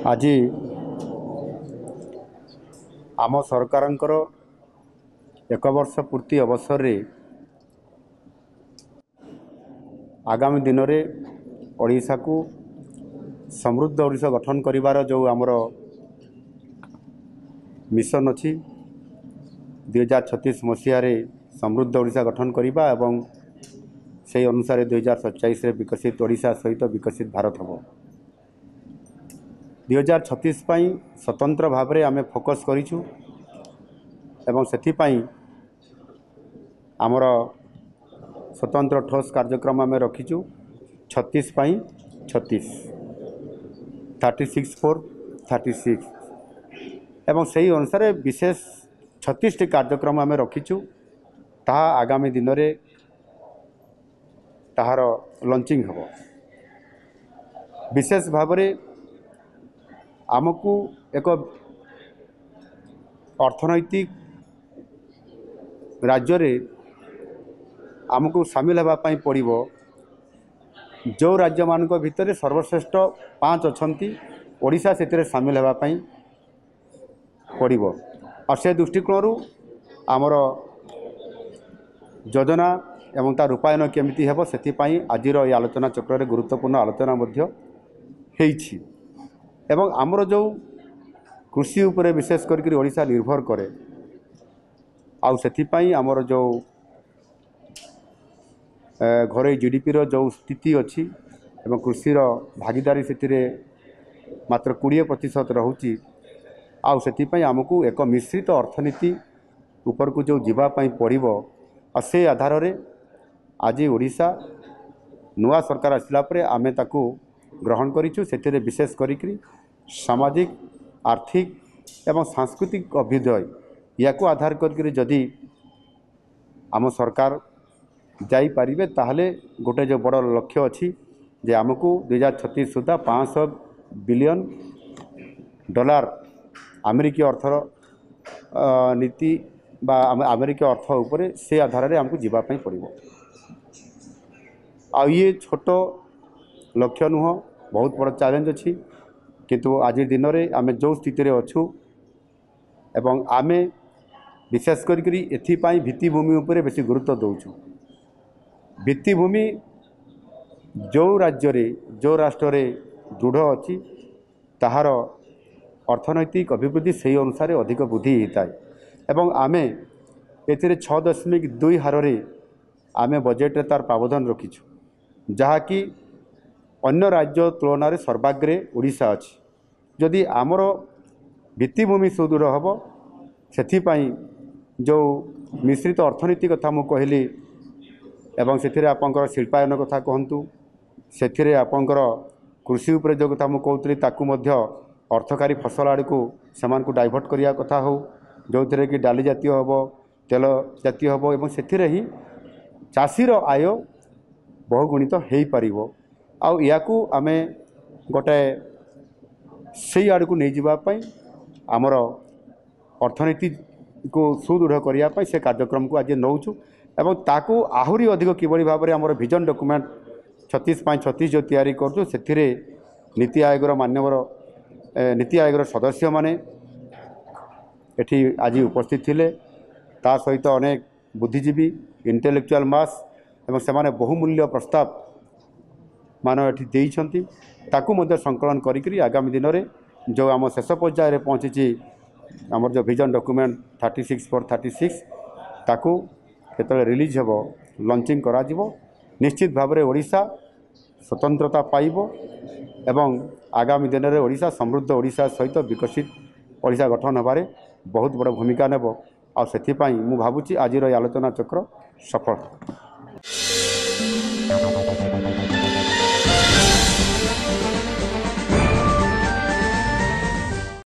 आज आम सरकारंकर एक वर्ष पूर्ति अवसर रे आगामी दिन में ओडिशा को समृद्ध ओडिशा गठन करिवार जो आमर मिशन अच्छी 2036 मसीह समृद्ध ओडिशा गठन करवा एवं से अनुसार 2047 विकसित ओडिशा सहित विकसित भारत हम 2036 स्वतंत्र भाव में आम फोकस करूँ एवं से आमर स्वतंत्र ठोस कार्यक्रम आम रखीचु 36 36 36 4 36 एवं से ही अनुसार विशेष 36 कार्यक्रम आम रखीचु ताहा आगामी दिन में ताहार लॉन्चिंग हम विशेष भाव में आमको एक अर्थनैतिक राज्य रे आमको सामिल होगापाई पड़ो जो राज्य मान भितर सर्वश्रेष्ठ 5 अच्छी ओडिशा से सामिल होगापाई पड़ो और से दृष्टिकोण आमर योजना एवं तार रूपायन केमिति हेबो सेतिपाई आजिर ये आलोचना चक्र रे गुरुत्वपूर्ण आलोचना मध्य हेइछि एवं आमर जो कृषि उपरे विशेष करके ओडिशा निर्भर करे आउ सेतिपाई आमर जो घरे जीडीपी रो जो स्थिति अच्छी एवं कृषि भागीदारी से मात्र 20% रहुची आउ सेतिपाई आमको एक मिश्रित अर्थनीति ऊपर को जो जीवापाई पड़ो और से आधार रे आज ओडिशा नुआ सरकार आसला परे आमे ताकू ग्रहण करिछु सेतिरे विशेष करिकरी सामाजिक आर्थिक एवं सांस्कृतिक अभ्युदय या को आधार करके जदि आम सरकार जाई पारिबे ताहले गोटे जो बड़ लक्ष्य अच्छी जे आमको 2036 सुधा 500 बिलियन डॉलर अमेरिकी अर्थर नीति बा अमेरिकी अर्थ उपरे से आधार रे आमको जीवापाई पड़ो आ ये छोट लक्ष्य नुह बहुत बड़ चैलेंज अच्छी किंतु आज दिन में आम जो स्थित अच्छु एवं आमे विशेष करी एथिपाई भित्तिभूमि उपरे बेसी गुरुत्व दौचु भित्तिभूमि जो राज्य रे जो राष्ट्र रे दृढ़ अच्छी ताहार अर्थनैतिक अभिवृद्धि से अनुसार अधिक वृद्धि होता है एवं आमे एथिरे 6.2 हार रे आमे बजेट रे तार प्रावधान रखीछु जहाँकि अन्य राज्य तुलन सर्वाग्रे ओडिशा अच्छी जदि आमर भित्तिभूमि सुदृढ़ हम से जो मिश्रित अर्थनीति कथा मु कहली एवं से आपंकर शिल्पायन कथा कहतु से आपंकर कृषि उपरे जो कथा मु कहूली ताकू मध्य अर्थकारी फसल आड़ को सेमान को डाइवर्ट करिया कथा हो जो थे कि डाली जातीय हम तेल जातीय हम एवं से ही चाषीर आय बहुगुणित हो पार या आमे गोटे से आड़ को नहीं जावाई आमर अर्थनीति को सुदृढ़ करने से कार्यक्रम को आज नौचु एवं ताकू आहुरी अधिक किभली भाव में आमर विजन डॉक्यूमेंट 36/36 जो तैयारी करूँ से नीति आयोगर मान्यवर नीति आयोगर सदस्य माने एठी आज उपस्थित थिले ता सहित अनेक बुद्धिजीवी इंटेलेक्चुअल मास एवं से बहुमूल्य प्रस्ताव मान एठी देइछंती ताकू मध्य संकलन करी आगामी दिन में जो आम शेष पर्यायर पहुँची आमर जो विजन डॉक्यूमेंट 36/36 ताकू केतले रिलीज हेबो लॉन्चिंग करा जिवो निश्चित भाव में ओडिशा स्वतंत्रता पाइबो एवं आगामी दिन में ओडिशा समृद्ध ओडिशा सहित विकसित ओडिशा गठन होबारे बहुत बड़ भूमिका नेब आ सेथिपाई मु भाबुची आजिर आलोचना चक्र सफल।